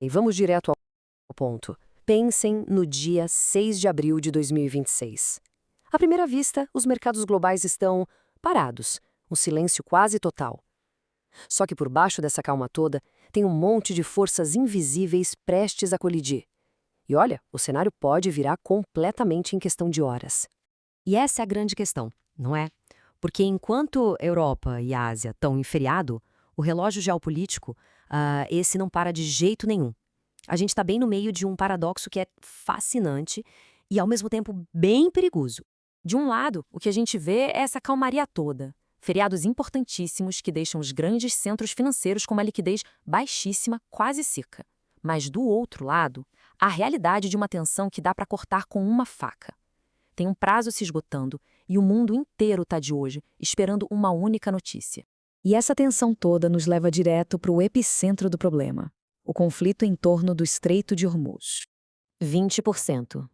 E vamos direto ao ponto. Pensem no dia 6 de abril de 2026. À primeira vista, os mercados globais estão parados, um silêncio quase total. Só que por baixo dessa calma toda, tem um monte de forças invisíveis prestes a colidir. E olha, o cenário pode virar completamente em questão de horas. E essa é a grande questão, não é? Porque enquanto Europa e Ásia estão em feriado, o relógio geopolítico, esse não para de jeito nenhum. A gente está bem no meio de um paradoxo que é fascinante e, ao mesmo tempo, bem perigoso. De um lado, o que a gente vê é essa calmaria toda. Feriados importantíssimos que deixam os grandes centros financeiros com uma liquidez baixíssima, quase seca. Mas, do outro lado, a realidade de uma tensão que dá para cortar com uma faca. Tem um prazo se esgotando e o mundo inteiro está de hoje, esperando uma única notícia. E essa tensão toda nos leva direto para o epicentro do problema, o conflito em torno do Estreito de Hormuz. 20%.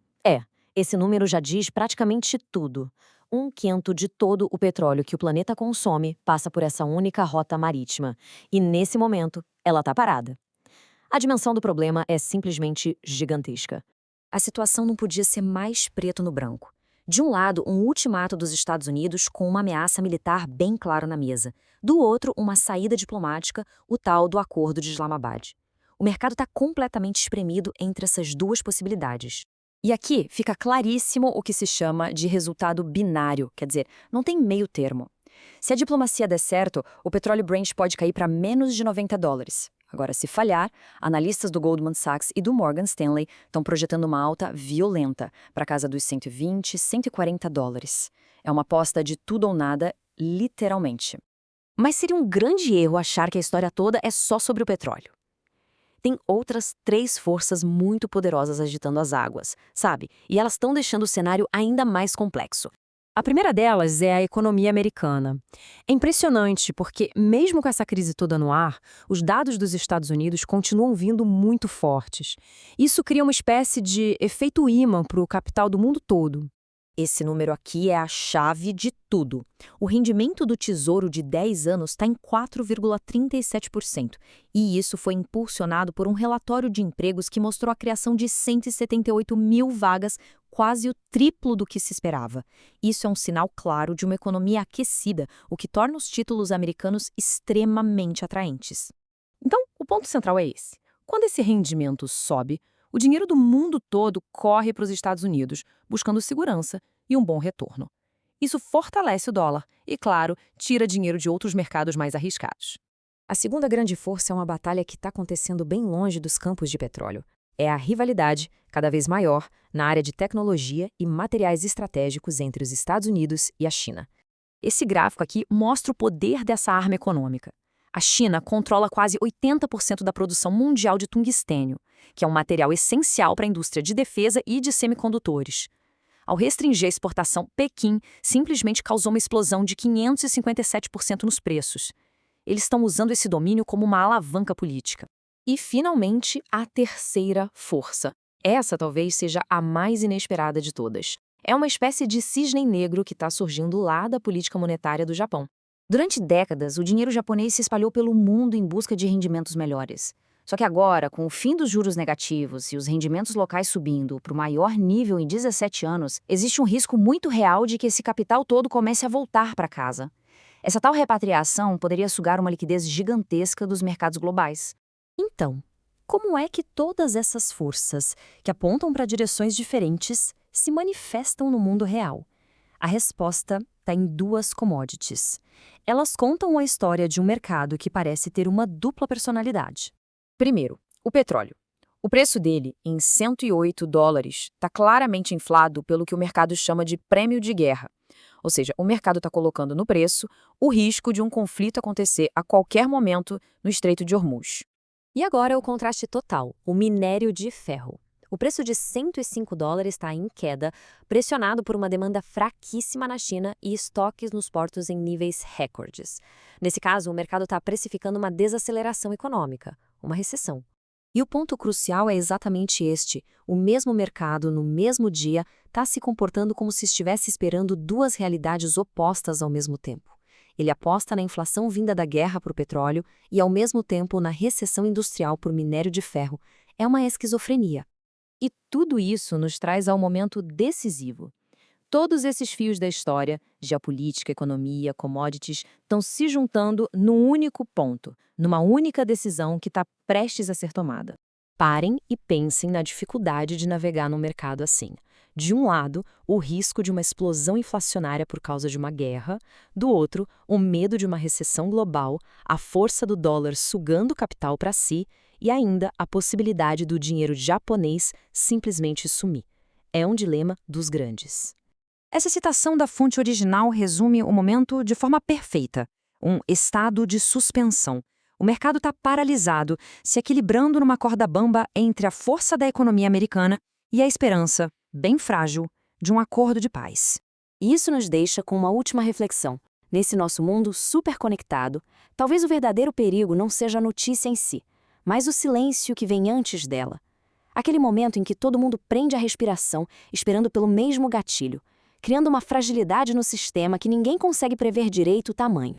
Esse número já diz praticamente tudo. 1/5 de todo o petróleo que o planeta consome passa por essa única rota marítima. E, nesse momento, ela está parada. A dimensão do problema é simplesmente gigantesca. A situação não podia ser mais preto no branco. De um lado, um ultimato dos Estados Unidos com uma ameaça militar bem clara na mesa. Do outro, uma saída diplomática, o tal do Acordo de Islamabad. O mercado está completamente espremido entre essas duas possibilidades. E aqui fica claríssimo o que se chama de resultado binário, quer dizer, não tem meio termo. Se a diplomacia der certo, o petróleo Brent pode cair para menos de $90. Agora, se falhar, analistas do Goldman Sachs e do Morgan Stanley estão projetando uma alta violenta para a casa dos $120, $140. É uma aposta de tudo ou nada, literalmente. Mas seria um grande erro achar que a história toda é só sobre o petróleo. Tem outras 3 forças muito poderosas agitando as águas, sabe? E elas estão deixando o cenário ainda mais complexo. A primeira delas é a economia americana. É impressionante porque, mesmo com essa crise toda no ar, os dados dos Estados Unidos continuam vindo muito fortes. Isso cria uma espécie de efeito ímã para o capital do mundo todo. Esse número aqui é a chave de tudo. O rendimento do Tesouro de 10 anos está em 4,37%. E isso foi impulsionado por um relatório de empregos que mostrou a criação de 178 mil vagas, quase o triplo do que se esperava. Isso é um sinal claro de uma economia aquecida, o que torna os títulos americanos extremamente atraentes. Então, o ponto central é esse. Quando esse rendimento sobe, o dinheiro do mundo todo corre para os Estados Unidos, buscando segurança e um bom retorno. Isso fortalece o dólar e, claro, tira dinheiro de outros mercados mais arriscados. A segunda grande força é uma batalha que está acontecendo bem longe dos campos de petróleo. É a rivalidade, cada vez maior, na área de tecnologia e materiais estratégicos entre os Estados Unidos e a China. Esse gráfico aqui mostra o poder dessa arma econômica. A China controla quase 80% da produção mundial de tungstênio, que é um material essencial para a indústria de defesa e de semicondutores. Ao restringir a exportação, Pequim simplesmente causou uma explosão de 557% nos preços. Eles estão usando esse domínio como uma alavanca política. E, finalmente, a terceira força. Essa talvez seja a mais inesperada de todas. É uma espécie de cisne negro que está surgindo lá da política monetária do Japão. Durante décadas, o dinheiro japonês se espalhou pelo mundo em busca de rendimentos melhores. Só que agora, com o fim dos juros negativos e os rendimentos locais subindo para o maior nível em 17 anos, existe um risco muito real de que esse capital todo comece a voltar para casa. Essa tal repatriação poderia sugar uma liquidez gigantesca dos mercados globais. Então, como é que todas essas forças, que apontam para direções diferentes, se manifestam no mundo real? A resposta está em 2 commodities. Elas contam a história de um mercado que parece ter uma dupla personalidade. Primeiro, o petróleo. O preço dele, em $108, está claramente inflado pelo que o mercado chama de prêmio de guerra. Ou seja, o mercado está colocando no preço o risco de um conflito acontecer a qualquer momento no Estreito de Hormuz. E agora o contraste total, o minério de ferro. O preço de $105 está em queda, pressionado por uma demanda fraquíssima na China e estoques nos portos em níveis recordes. Nesse caso, o mercado está precificando uma desaceleração econômica, uma recessão. E o ponto crucial é exatamente este: o mesmo mercado, no mesmo dia, está se comportando como se estivesse esperando 2 realidades opostas ao mesmo tempo. Ele aposta na inflação vinda da guerra por petróleo e, ao mesmo tempo, na recessão industrial por minério de ferro. É uma esquizofrenia. E tudo isso nos traz ao momento decisivo. Todos esses fios da história, geopolítica, economia, commodities, estão se juntando num único ponto, numa única decisão que está prestes a ser tomada. Parem e pensem na dificuldade de navegar num mercado assim. De um lado, o risco de uma explosão inflacionária por causa de uma guerra, do outro, o medo de uma recessão global, a força do dólar sugando capital para si e ainda a possibilidade do dinheiro japonês simplesmente sumir. É um dilema dos grandes. Essa citação da fonte original resume o momento de forma perfeita. Um estado de suspensão. O mercado está paralisado, se equilibrando numa corda bamba entre a força da economia americana e a esperança, bem frágil, de um acordo de paz. E isso nos deixa com uma última reflexão. Nesse nosso mundo superconectado, talvez o verdadeiro perigo não seja a notícia em si, mas o silêncio que vem antes dela. Aquele momento em que todo mundo prende a respiração, esperando pelo mesmo gatilho, criando uma fragilidade no sistema que ninguém consegue prever direito o tamanho.